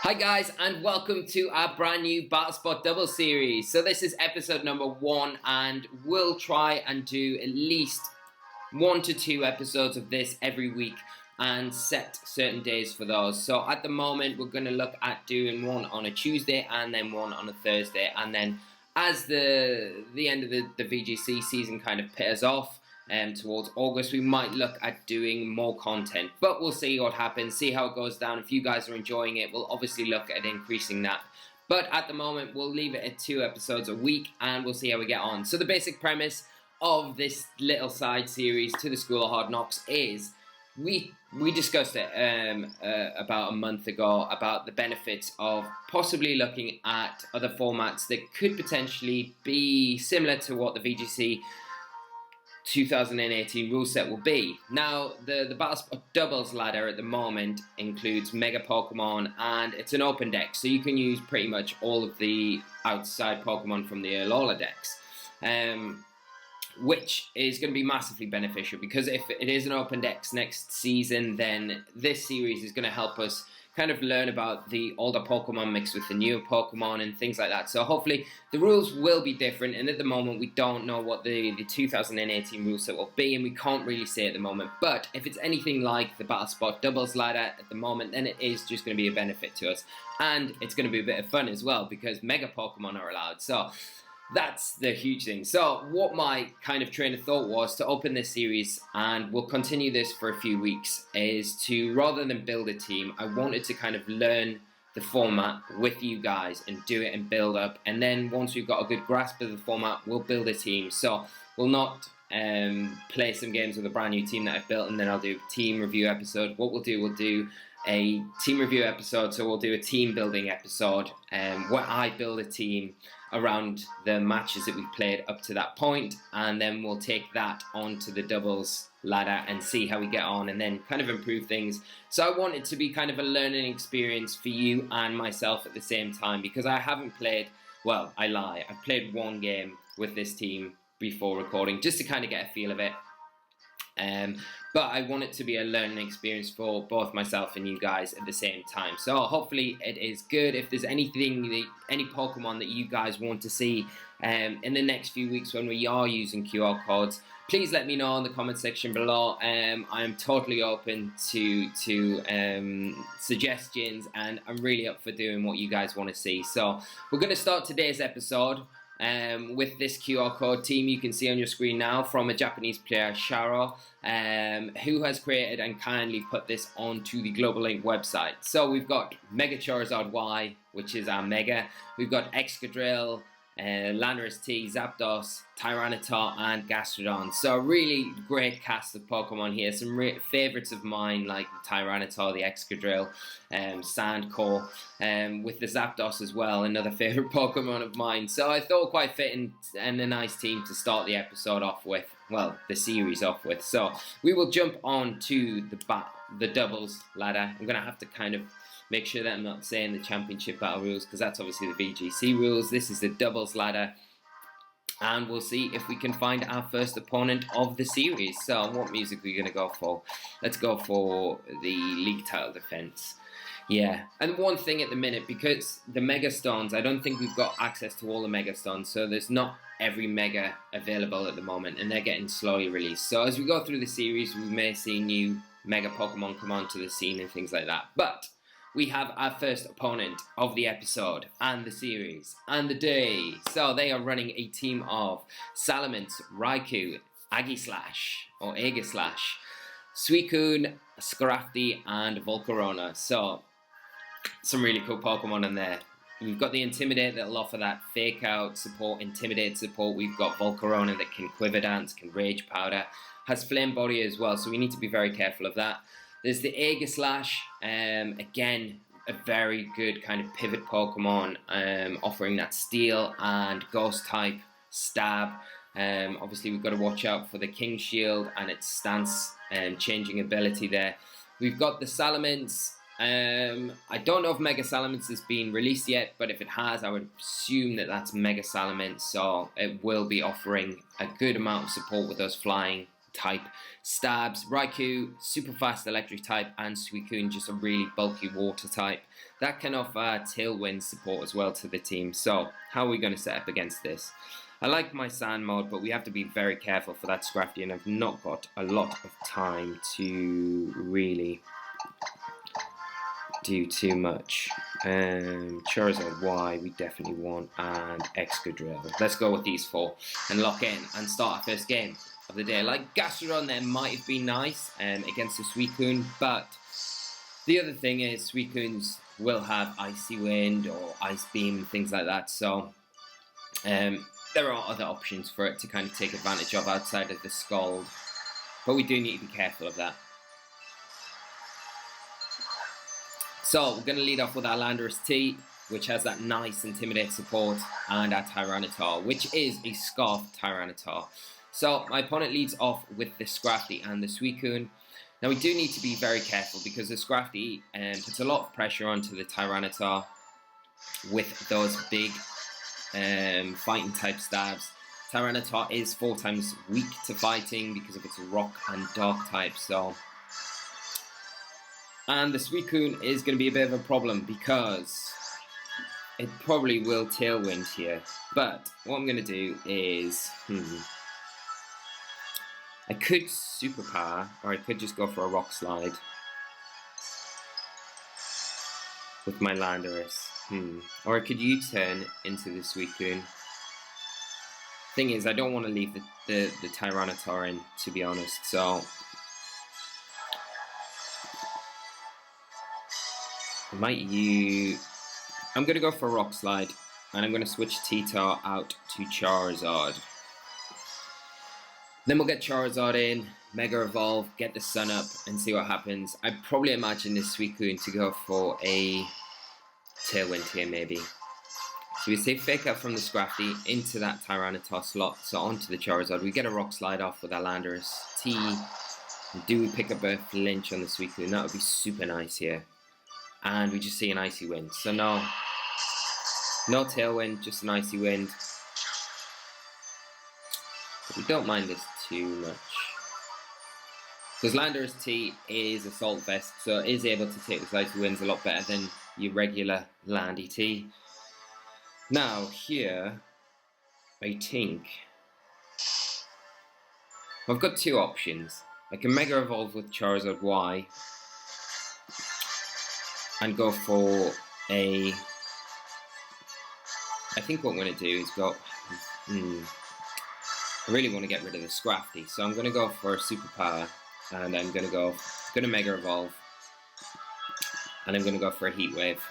Hi guys, and welcome to our brand new Battle Spot Double series. So this is episode number 1, and we'll try and do at least 1 to 2 episodes of this every week and set certain days for those. So at the moment we're going to look at doing one on a Tuesday and then one on a Thursday, and then as the end of the VGC season kind of peters off towards August, we might look at doing more content, but we'll see what happens, see how it goes down. If you guys are enjoying it, we'll obviously look at increasing that, but at the moment we'll leave it at 2 episodes a week and we'll see how we get on. So the basic premise of this little side series to the School of Hard Knocks is we discussed it about a month ago about the benefits of possibly looking at other formats that could potentially be similar to what the VGC 2018 rule set will be. Now, the Battle Spot Doubles ladder at the moment includes Mega Pokemon, and it's an open deck, so you can use pretty much all of the outside Pokemon from the Alola decks, which is going to be massively beneficial, because if it is an open deck next season, then this series is going to help us kind of learn about the older Pokemon mixed with the newer Pokemon and things like that. So hopefully the rules will be different, and at the moment we don't know what the 2018 rule set will be, and we can't really say at the moment. But if it's anything like the Battle Spot Doubles ladder at the moment, then it is just going to be a benefit to us, and it's going to be a bit of fun as well because Mega Pokemon are allowed. So that's the huge thing. So what my kind of train of thought was to open this series, and we'll continue this for a few weeks, is to, rather than build a team, I wanted to kind of learn the format with you guys and do it and build up, and then once we've got a good grasp of the format, we'll build a team. So we'll not play some games with a brand new team that I've built and then I'll do a team review episode. What we'll do a team review episode, so we'll do a team building episode where I build a team around the matches that we've played up to that point, and then we'll take that onto the doubles ladder and see how we get on and then kind of improve things. So I want it to be kind of a learning experience for you and myself at the same time, because I haven't played, well, I lie, I've played 1 game with this team before recording just to kind of get a feel of it. But I want it to be a learning experience for both myself and you guys at the same time. So hopefully it is good. If there's any Pokemon that you guys want to see in the next few weeks when we are using QR codes, please let me know in the comment section below. I'm totally open to suggestions, and I'm really up for doing what you guys want to see. So we're going to start today's episode with this QR code team you can see on your screen now from a Japanese player, Sharo, who has created and kindly put this onto the Global Link website. So we've got Mega Charizard Y, which is our Mega. We've got Excadrill, Landorus T, Zapdos, Tyranitar, and Gastrodon. So a really great cast of Pokemon here. Some favourites of mine like Tyranitar, the Excadrill, Sandcore, with the Zapdos as well, another favourite Pokemon of mine. So I thought quite fitting and a nice team to start the episode off with, well, the series off with. So we will jump on to the doubles ladder. I'm going to have to kind of make sure that I'm not saying the championship battle rules, because that's obviously the VGC rules. This is the doubles ladder, and we'll see if we can find our first opponent of the series. So what music are we going to go for? Let's go for the league title defense. Yeah, and one thing at the minute, because the Mega Stones, I don't think we've got access to all the Mega Stones, so there's not every Mega available at the moment, and they're getting slowly released. So as we go through the series, we may see new Mega Pokemon come onto the scene and things like that. But we have our first opponent of the episode and the series and the day. So they are running a team of Salamence, Raikou, Aegislash, Suicune, Scrafty, and Volcarona. So some really cool Pokemon in there. We've got the Intimidate that'll offer that Fake Out support, Intimidate support. We've got Volcarona that can Quiver Dance, can Rage Powder, has Flame Body as well, so we need to be very careful of that. There's the Aegislash, again, a very good kind of pivot Pokemon, offering that Steel and Ghost type stab. Obviously we've got to watch out for the King Shield and its stance changing ability there. We've got the Salamence. I don't know if Mega Salamence has been released yet, but if it has, I would assume that that's Mega Salamence, so it will be offering a good amount of support with those flying type stabs. Raikou, super fast electric type, and Suicune, just a really bulky water type. That can offer Tailwind support as well to the team. So how are we going to set up against this? I like my Sand mode, but we have to be very careful for that Scrafty, and I've not got a lot of time to really do too much. Charizard Y we definitely want, and Excadrill. Let's go with these 4 and lock in and start our first game of the day. Like Gastrodon there might have been nice against the Suicune, but the other thing is Suicunes will have Icy Wind or Ice Beam, things like that, so there are other options for it to kind of take advantage of outside of the Scald, but we do need to be careful of that. So we're going to lead off with our Landorus T, which has that nice Intimidate support, and our Tyranitar, which is a Scarfed Tyranitar. So my opponent leads off with the Scrafty and the Suicune. Now we do need to be very careful because the Scrafty puts a lot of pressure onto the Tyranitar with those big fighting type stabs. Tyranitar is 4 times weak to fighting because of its rock and dark type, so... And the Suicune is going to be a bit of a problem because it probably will Tailwind here. But what I'm going to do is... I could Superpower, or I could just go for a Rock Slide with my Landorus. Or I could U-turn into the Suicune. Thing is, I don't want to leave the Tyranitar in, to be honest, so... I'm going to go for a Rock Slide, and I'm going to switch T-Tar out to Charizard. Then we'll get Charizard in, Mega Evolve, get the Sun up, and see what happens. I'd probably imagine this Suicune to go for a Tailwind here, maybe. So we say Fake Out from the Scrafty into that Tyranitar slot, so onto the Charizard. We get a Rock Slide off with our Landorus T. And do we pick up a Flinch on the Suicune? That would be super nice here. And we just see an Icy Wind. So no Tailwind, just an Icy Wind. But we don't mind this too much. Because Landorus T is Assault Vest, so it is able to take those Icy Winds a lot better than your regular Landy T. Now, here, I think... I've got 2 options. I can Mega Evolve with Charizard Y, and go for a... I think what I'm going to do is go... I really want to get rid of the Scrafty, so I'm going to go for a Superpower, and I'm going to Mega Evolve, and I'm going to go for a Heat Wave.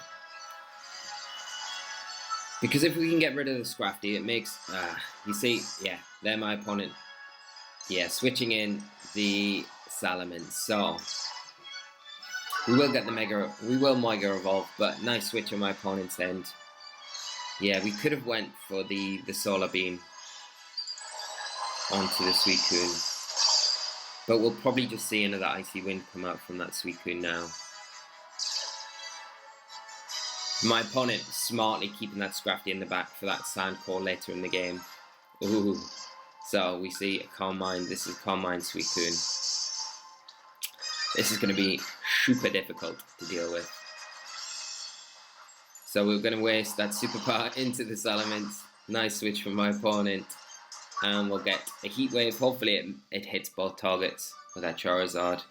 Because if we can get rid of the Scrafty, it makes... you see, yeah, they're my opponent. Yeah, switching in the Salamence, so... We will get the Mega Evolve, but nice switch on my opponent's end. Yeah, we could have went for the Solar Beam onto the Suicune. But we'll probably just see another Icy Wind come out from that Suicune now. My opponent smartly keeping that Scrafty in the back for that Sand Core later in the game. Ooh. So we see a Calm Mind. This is Calm Mind Suicune. This is going to be super difficult to deal with. So we're going to waste that Superpower into the Salamence. Nice switch from my opponent. And we'll get a Heat Wave. Hopefully it hits both targets with that Charizard.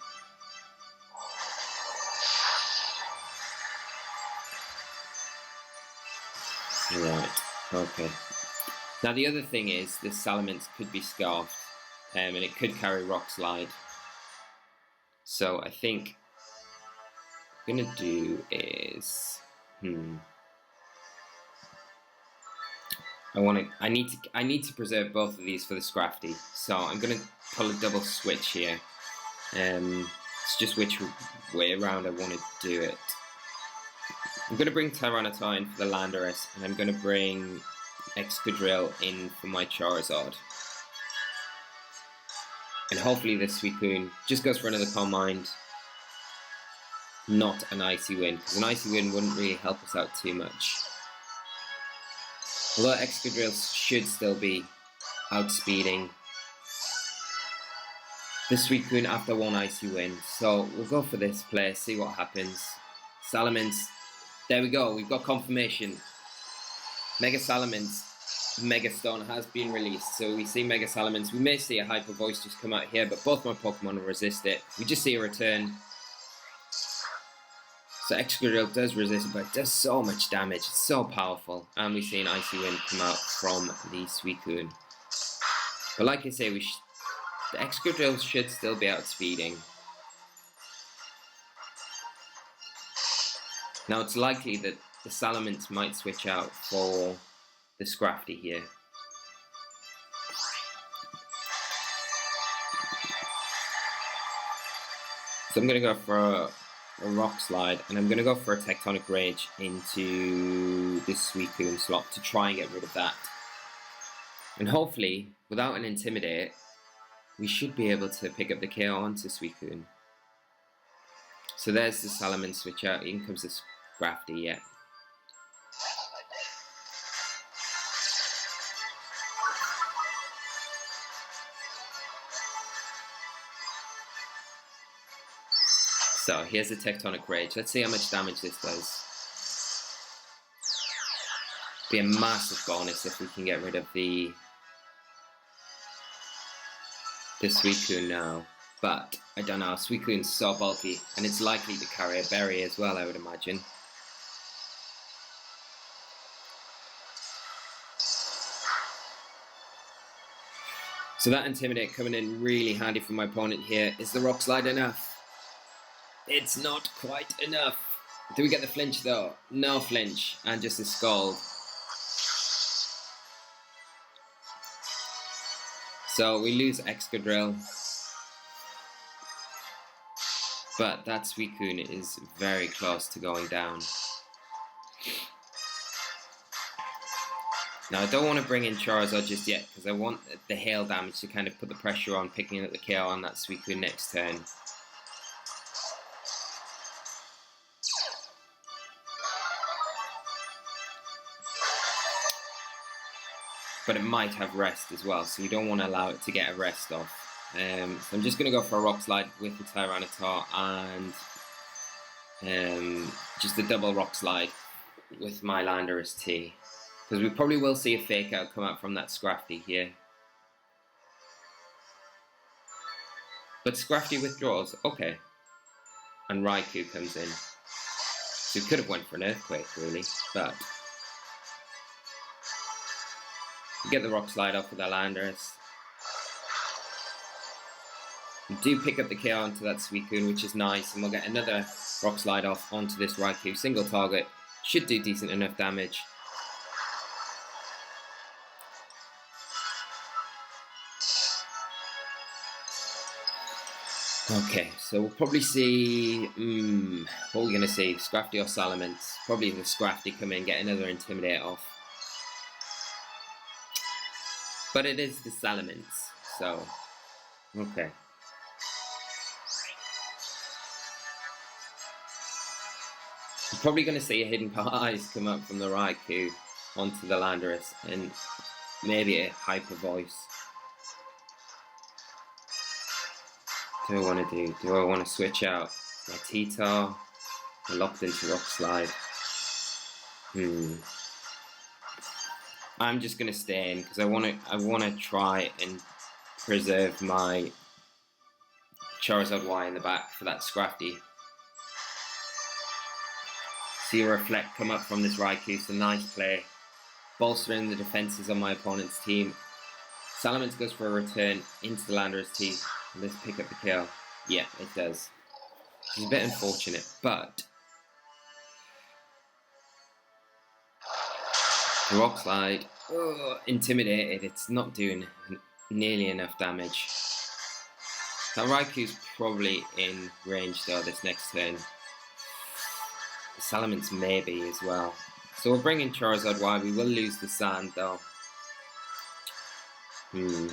Right, okay. Now the other thing is, this Salamence could be Scarfed. And it could carry Rock Slide. So I think what I'm gonna do is I need to preserve both of these for the Scrafty. So I'm gonna pull a double switch here. It's just which way around I want to do it. I'm gonna bring Tyranitar in for the Landorus, and I'm gonna bring Excadrill in for my Charizard. And hopefully this Suicune just goes for another Calm Mind. Not an Icy Wind, because an Icy Wind wouldn't really help us out too much. Although Excadrill should still be outspeeding the Suicune after one Icy Wind. So we'll go for this play, see what happens. Salamence, there we go, we've got confirmation. Mega Salamence, Mega Stone has been released. So we see Mega Salamence. We may see a Hyper Voice just come out here, but both my Pokemon will resist it. We just see a return. So Excadrill does resist it, but it does so much damage. It's so powerful. And we see an Icy Wind come out from the Suicune. But like I say, the Excadrill should still be outspeeding. Now it's likely that the Salamence might switch out for the Scrafty here. So I'm going to go for a Rock Slide, and I'm going to go for a Tectonic Rage into this Suicune slot to try and get rid of that. And hopefully, without an Intimidate, we should be able to pick up the KO onto Suicune. So there's the Salamence switch out, in comes the Scrafty, yeah. So here's the Tectonic Rage. Let's see how much damage this does. Be a massive bonus if we can get rid of the Suicune now. But I don't know, Suicune's so bulky, and it's likely to carry a berry as well, I would imagine. So that Intimidate coming in really handy for my opponent here. Is the Rock Slide enough? It's not quite enough. Do we get the flinch though? No flinch, and just a Scald. So we lose Excadrill. But that Suicune is very close to going down. Now I don't want to bring in Charizard just yet, because I want the hail damage to kind of put the pressure on picking up the KO on that Suicune next turn. But it might have rest as well, so we don't want to allow it to get a rest off. So I'm just going to go for a Rock Slide with the Tyranitar and just a double Rock Slide with my Landorus T. Because we probably will see a Fake Out come out from that Scrafty here. But Scrafty withdraws, okay. And Raikou comes in. So we could have went for an Earthquake really, but we get the Rock Slide off with our Landorus. We do pick up the KO onto that Suicune, which is nice, and we'll get another Rock Slide off onto this Raikou. Single target, should do decent enough damage. Okay, so we'll probably see, what are we going to see? Scrafty or Salamence? Probably the Scrafty come in, get another Intimidate off. But it is the Salamence, so, okay. We're probably going to see a Hidden Eyes come up from the Raikou onto the Landorus, and maybe a Hyper Voice. What do I want to do? Do I want to switch out my T-Tar? I'm locked into Rock Slide. I'm just going to stay in because I want to try and preserve my Charizard Y in the back for that Scrafty. See a Reflect come up from this Raikou, so nice play. Bolstering the defenses on my opponent's team. Salamence goes for a return into the Landorus T. Let's pick up the kill. Yeah, it does. It's a bit unfortunate, but Rock Slide, intimidated. It's not doing nearly enough damage. That Raikou's probably in range though this next turn. Salamence maybe as well. So we'll bring in Charizard Y. We will lose the sand though. And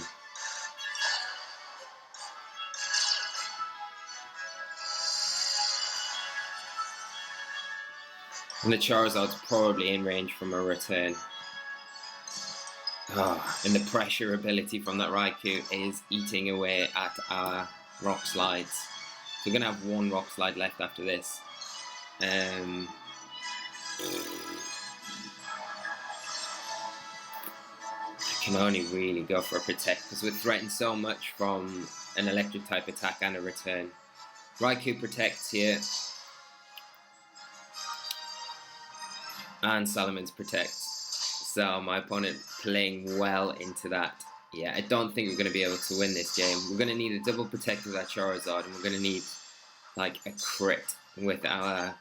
the Charizard's probably in range from a return. And the pressure ability from that Raikou is eating away at our Rock Slides. So we're going to have one Rock Slide left after this. I can only really go for a Protect because we're threatened so much from an Electric type attack and a return. Raikou protects here. And Salamence protects. So my opponent playing well into that. Yeah, I don't think we're going to be able to win this game. We're going to need a double protect with our Charizard, and we're going to need like a crit with our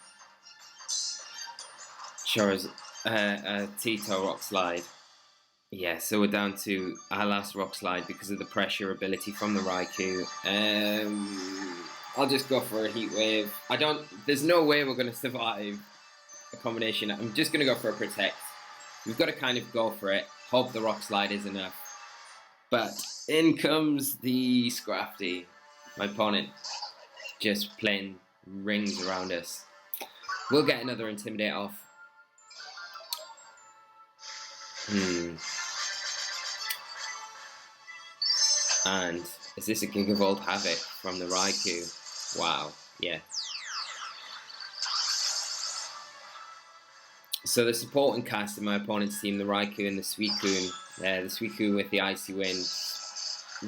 Charizard, Tito Rock Slide. Yeah, so we're down to our last Rock Slide because of the pressure ability from the Raikou. I'll just go for a Heat Wave. There's no way we're going to survive a combination. I'm just going to go for a Protect. We've got to kind of go for it. Hope the Rock Slide is enough. But in comes the Scrafty. My opponent just playing rings around us. We'll get another Intimidate off. And is this a Gigavolt Havoc from the Raikou? Wow, yeah. So the support and cast in my opponent's team, the Raikou and the Suicune. The Suicune with the Icy Wind,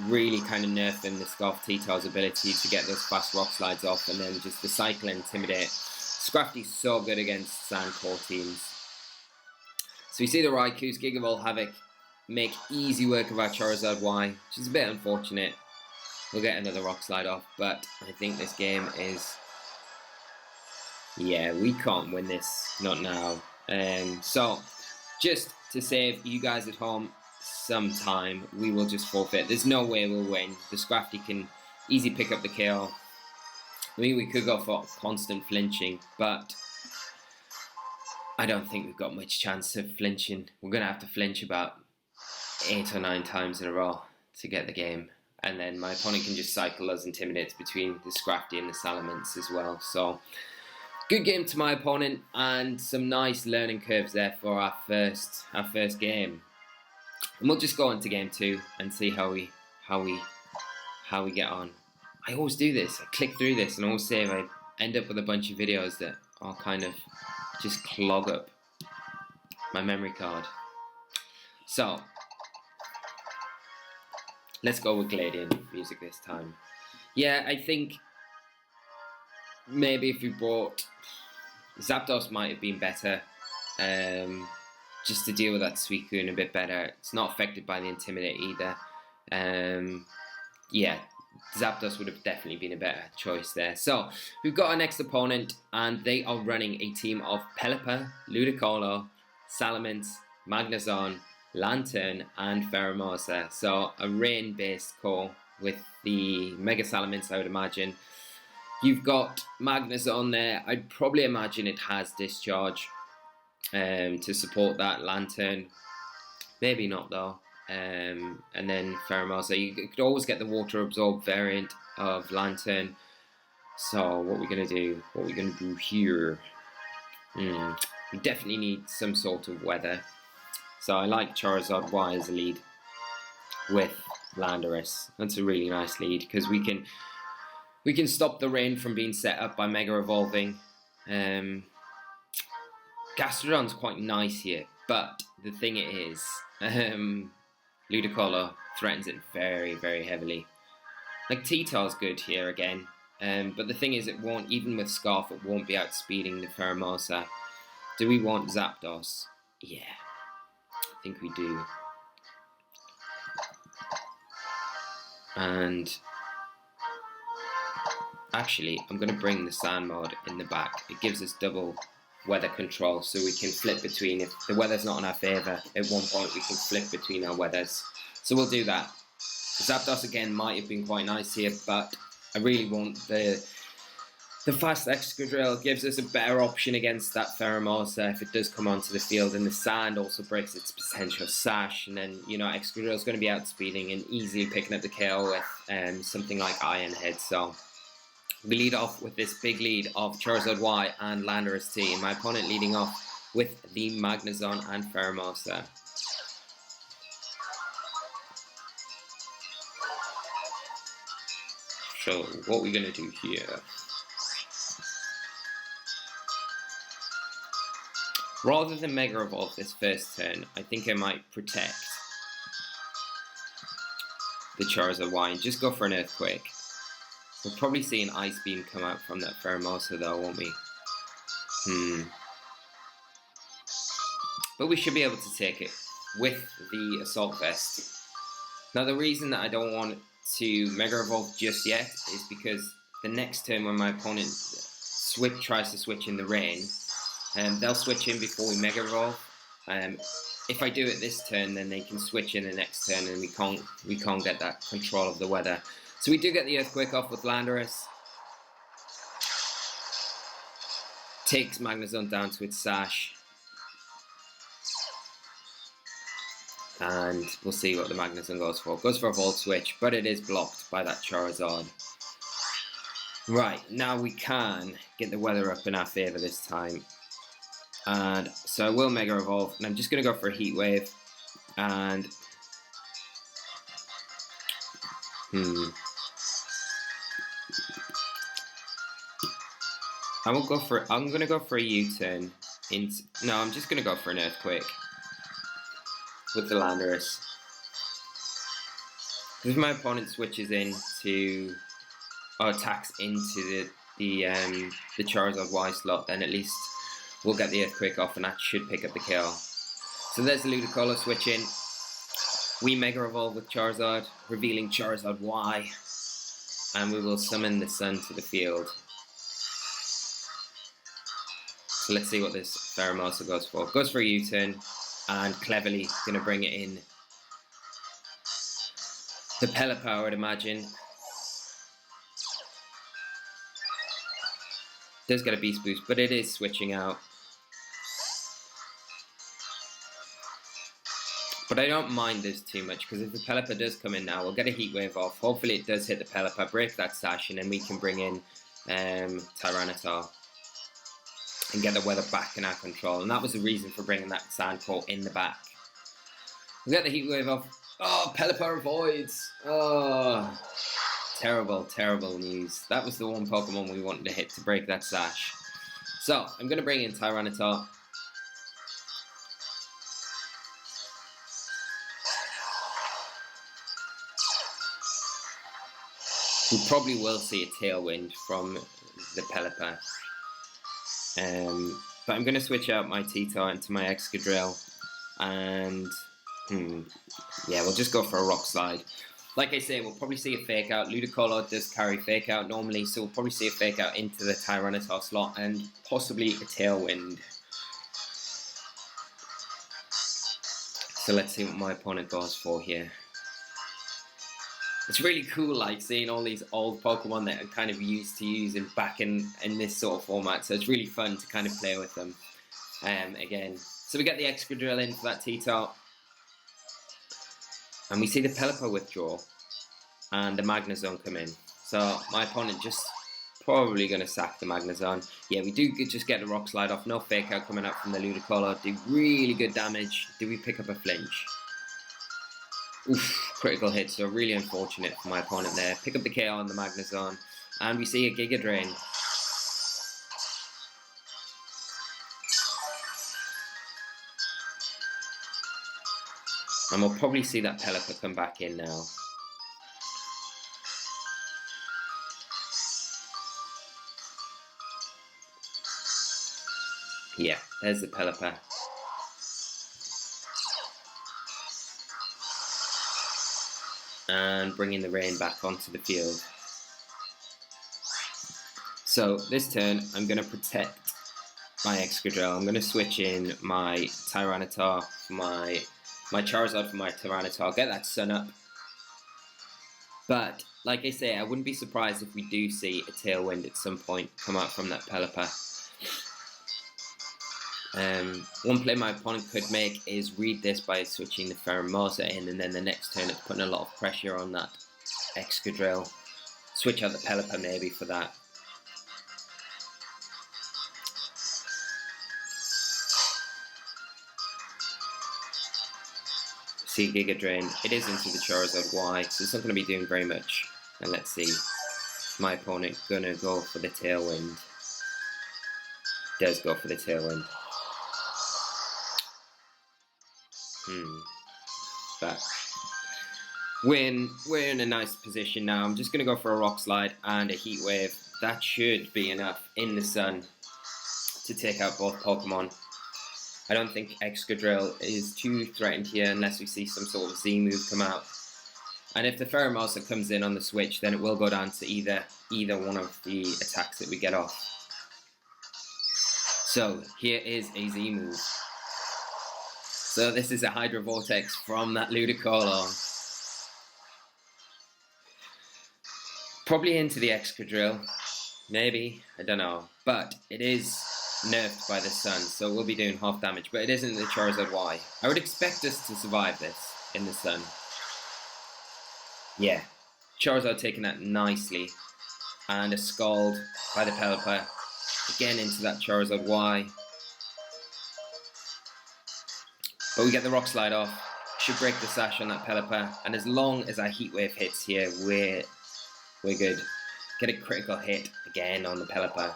really kind of nerfing the Scarf Tito's ability to get those fast Rock Slides off, and then just the Cycle and Intimidate. Scrafty's so good against Sand Core teams. So we see the Raikou's Gigavolt Havoc make easy work of our Charizard Y, which is a bit unfortunate. We'll get another Rock Slide off, but I think this game is... yeah, we can't win this, not now. So, just to save you guys at home some time, we will just forfeit. There's no way we'll win. The Scrafty can easily pick up the kill. I mean, we could go for constant flinching, but I don't think we've got much chance of flinching. We're going to have to flinch about 8 or 9 times in a row to get the game. And then my opponent can just cycle those Intimidates between the Scrafty and the Salamence as well. So, good game to my opponent, and some nice learning curves there for our first game. And we'll just go on to game 2 and see how we get on. I always do this. I click through this and I always save. I end up with a bunch of videos that I'll kind of just clog up my memory card. So let's go with Gladian music this time. Yeah, I think maybe if we brought Zapdos might have been better, just to deal with that Suicune a bit better. It's not affected by the Intimidate either. Yeah, Zapdos would have definitely been a better choice there. So, we've got our next opponent, and they are running a team of Pelipper, Ludicolo, Salamence, Magnezone, Lantern, and Pheromosa. So, a rain-based core with the Mega Salamence, I would imagine. You've got Magnezone there. I'd probably imagine it has Discharge to support that Lantern. Maybe not though. And then Pheromosa. You could always get the Water Absorb variant of Lantern. So what we're going to do? What we're going to do here? We definitely need some sort of weather. So I like Charizard Y as a lead with Landorus. That's a really nice lead because we can stop the rain from being set up by Mega Evolving. Gastrodon's quite nice here, but the thing is, Ludicolo threatens it very, very heavily. Like Tito's good here again, but the thing is, it won't, even with Scarf, it won't be outspeeding the Pheromosa. Do we want Zapdos? Yeah, I think we do. And actually, I'm going to bring the Sand Mode in the back. It gives us double weather control, so we can flip between. If the weather's not in our favour, at one point we can flip between our weathers. So we'll do that. Zapdos again might have been quite nice here, but I really want the fast Excadrill. Gives us a better option against that Pheromosa if it does come onto the field, and the Sand also breaks its potential Sash, and then, you know, Excadrill's going to be outspeeding and easily picking up the kill with something like Iron Head. So we lead off with this big lead of Charizard Y and Landorus T, and my opponent leading off with the Magnezone and Pheromosa. So, what we're going to do here... Rather than Mega Evolve this first turn, I think I might protect the Charizard Y and just go for an Earthquake. We'll probably see an Ice Beam come out from that Pheromosa though, won't we? But we should be able to take it with the Assault Vest. Now the reason that I don't want to Mega Evolve just yet is because the next turn when my opponent tries to switch in the rain, they'll switch in before we Mega Evolve. If I do it this turn, then they can switch in the next turn, and we can't get that control of the weather. So we do get the Earthquake off with Landorus. Takes Magnezone down to its Sash. And we'll see what the Magnezone goes for. Goes for a Volt Switch, but it is blocked by that Charizard. Right, now we can get the weather up in our favour this time. And so I will Mega Evolve, and I'm just going to go for a Heat Wave. And... I'm going to go for a U-turn. No, I'm just going to go for an Earthquake with the Landorus. If my opponent switches into or attacks into the Charizard Y slot, then at least we'll get the Earthquake off, and that should pick up the kill. So there's the Ludicolo switch in. We Mega Evolve with Charizard, revealing Charizard Y, and we will summon the Sun to the field. So let's see what this Pheromosa goes for. Goes for a U-turn, and cleverly going to bring it in. The Pelipper, I would imagine. Does get a Beast Boost, but it is switching out. But I don't mind this too much, because if the Pelipper does come in now, we'll get a Heat Wave off. Hopefully it does hit the Pelipper, break that Sash, and then we can bring in Tyranitar and get the weather back in our control. And that was the reason for bringing that Sandpaw in the back. We'll get the Heat Wave off. Oh, Pelipper avoids. Oh, terrible, terrible news. That was the one Pokemon we wanted to hit to break that Sash. So, I'm going to bring in Tyranitar. We probably will see a Tailwind from the Pelipper. But I'm going to switch out my T-Tar into my Excadrill. And, yeah, we'll just go for a Rock Slide. Like I say, we'll probably see a Fake Out. Ludicolo does carry Fake Out normally, so we'll probably see a Fake Out into the Tyranitar slot and possibly a Tailwind. So let's see what my opponent goes for here. It's really cool, like, seeing all these old Pokemon that I'm kind of used to using back in this sort of format. So it's really fun to kind of play with them again. So we get the Excadrill in for that T-Top. And we see the Pelipper withdraw. And the Magnezone come in. So my opponent just probably going to sack the Magnezone. Yeah, we do just get the Rock Slide off. No Fake Out coming out from the Ludicolo. Did really good damage. Did we pick up a flinch? Oof, critical hit, so really unfortunate for my opponent there. Pick up the KO on the Magnezone, and we see a Giga Drain. And we'll probably see that Pelipper come back in now. Yeah, there's the Pelipper. And bringing the rain back onto the field. So this turn, I'm going to protect my Excadrill. I'm going to switch in my Tyranitar for my Charizard for my Tyranitar. Get that Sun up. But like I say, I wouldn't be surprised if we do see a Tailwind at some point come out from that Pelipper. One play my opponent could make is read this by switching the Pheromosa in, and then the next turn it's putting a lot of pressure on that Excadrill. Switch out the Pelipper maybe for that. See Giga Drain. It is into the Charizard Y, so it's not going to be doing very much. And let's see. my opponent gonna go for the Tailwind? Does go for the Tailwind. But we're in a nice position now. I'm just gonna go for a Rock Slide and a Heat Wave. That should be enough in the sun to take out both Pokemon. I don't think Excadrill is too threatened here unless we see some sort of Z move come out. And if the Pheromosa comes in on the switch, then it will go down to either one of the attacks that we get off. So here is a Z move. So this is a Hydro Vortex from that Ludicolo. Probably into the Excadrill. Maybe, I don't know. But it is nerfed by the sun, so we'll be doing half damage, but it isn't the Charizard Y. I would expect us to survive this in the sun. Yeah, Charizard taking that nicely, and a Scald by the Pelipper, again into that Charizard Y. But we get the Rock Slide off, should break the sash on that Pelipper, and as long as our Heat Wave hits here, we're good. Get a critical hit again on the Pelipper.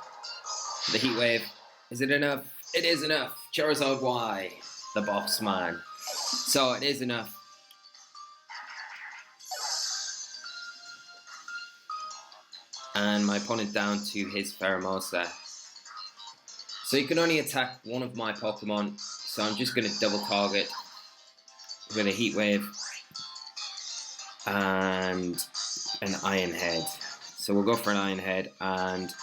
The Heat Wave. Is it enough? It is enough. Charizard Y, the boss man. So it is enough. And my opponent down to his Pheromosa. So you can only attack one of my Pokemon. So I'm just going to double target with a Heat Wave and an Iron Head. So we'll go for an Iron Head and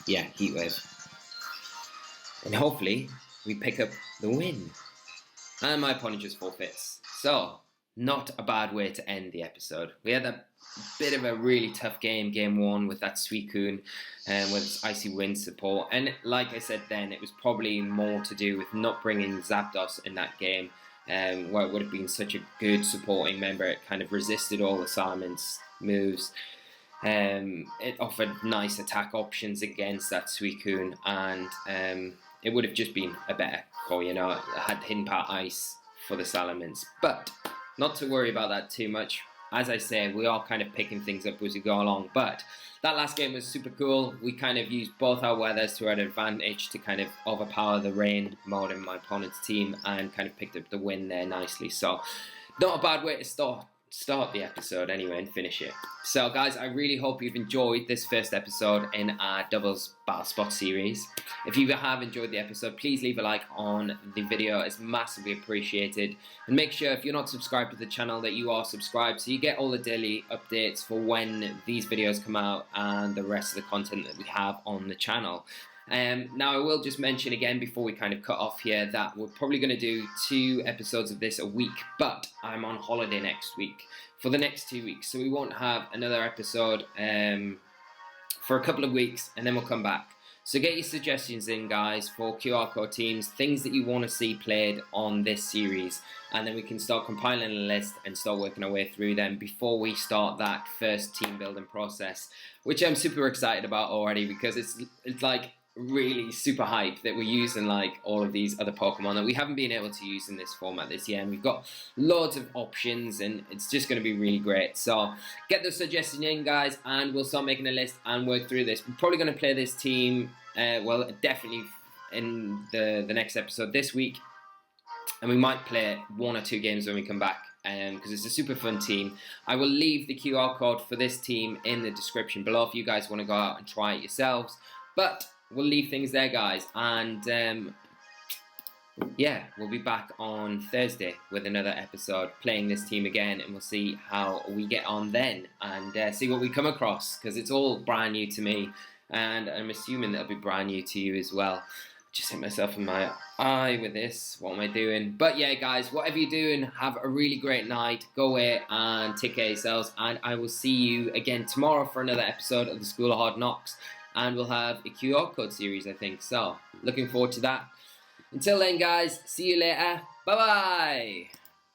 yeah, Heat Wave. And hopefully we pick up the win. And my opponent just forfeits. So, not a bad way to end the episode. We had a bit of a really tough game, game 1, with that Suicune and with its Icy Wind support. And like I said then, it was probably more to do with not bringing Zapdos in that game, where it would have been such a good supporting member. It kind of resisted all the Solomon's moves. It offered nice attack options against that Suicune, and it would have just been a better call, you know. It had Hidden Power Ice for the Salamence, but not to worry about that too much. As I say, we are kind of picking things up as we go along, but that last game was super cool. We kind of used both our weathers to our advantage to kind of overpower the rain mode in my opponent's team and kind of picked up the win there nicely. So not a bad way to start the episode anyway and finish it. So guys, I really hope you've enjoyed this first episode in our Doubles Battle Spot series. If you have enjoyed the episode, please leave a like on the video. It's massively appreciated. And make sure, if you're not subscribed to the channel, that you are subscribed so you get all the daily updates for when these videos come out and the rest of the content that we have on the channel. Now I will just mention again before we kind of cut off here that we're probably going to do 2 episodes of this a week, but I'm on holiday next week for the next 2 weeks, so we won't have another episode for a couple of weeks, and then we'll come back. So get your suggestions in, guys, for QR code teams, things that you want to see played on this series, and then we can start compiling a list and start working our way through them before we start that first team building process, which I'm super excited about already, because it's like really super hype that we're using like all of these other Pokemon that we haven't been able to use in this format this year, and we've got loads of options and it's just going to be really great. So get those suggestions in, guys, and we'll start making a list and work through this. We're probably going to play this team well, definitely in the next episode this week, and we might play 1 or 2 games when we come back, because it's a super fun team. I will leave the QR code for this team in the description below if you guys want to go out and try it yourselves, but we'll leave things there, guys, and yeah, we'll be back on Thursday with another episode playing this team again, and we'll see how we get on then and see what we come across, because it's all brand new to me, and I'm assuming that'll be brand new to you as well. Just hit myself in my eye with this. What am I doing? But yeah, guys, whatever you're doing, have a really great night. Go away and take care of yourselves, and I will see you again tomorrow for another episode of the School of Hard Knocks. And we'll have a QR code series, I think. So, looking forward to that. Until then, guys, see you later. Bye-bye.